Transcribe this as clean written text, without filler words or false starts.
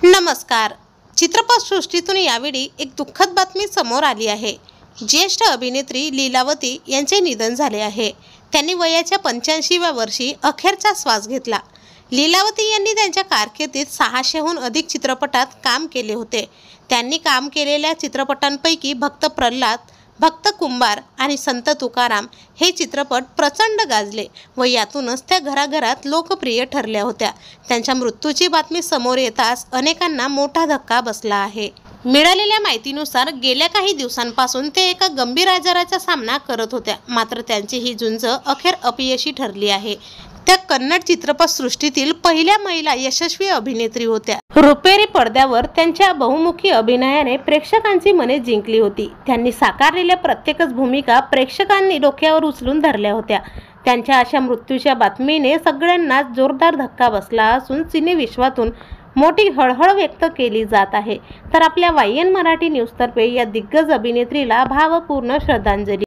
नमस्कार. चित्रपटसृष्टीतून यावेळी एक दुःखद बातमी समोर आली आहे. ज्येष्ठ अभिनेत्री लीलावती यांचे निधन झाले आहे. त्यांनी वयाच्या 85व्या वर्षी अखेरचा श्वास घेतला. लीलावती यांनी त्यांच्या कारकिर्दीत 600हून अधिक चित्रपटात काम केले होते. त्यांनी काम केलेल्या चित्रपटांपैकी भक्त प्रल्हाद, भक्त कुंभार आणि संत तुकाराम हे चित्रपट प्रचंड गाजले व यातूनच त्या घराघरात लोकप्रिय ठरल्या होत्या. त्यांच्या मृत्यूची बातमी समोर येताच अनेकांना मोठा धक्का बसला आहे. मिळालेल्या माहितीनुसार गेल्या काही दिवसांपासून ते एका गंभीर आजाराचा सामना करत होत्या. मात्र त्यांची ही झुंज अखेर अपयशी ठरली आहे. त्या कन्नड चित्रपटसृष्टीतील पहिल्या महिला यशस्वी अभिनेत्री होत्या. रुपेरी पडद्यावर त्यांच्या बहुमुखी अभिनयाने प्रेक्षकांची मने जिंकली होती. त्यांनी साकारलेल्या प्रत्येकच भूमिका प्रेक्षकांनी डोक्यावर उचलून धरल्या होत्या. त्यांच्या अशा मृत्यूच्या बातमीने सगळ्यांनाच जोरदार धक्का बसला असून सिने विश्वातून मोठी हळहळ व्यक्त केली जात आहे. तर आपल्या वाईएन मराठी न्यूजतर्फे या दिग्गज अभिनेत्रीला भावपूर्ण श्रद्धांजली.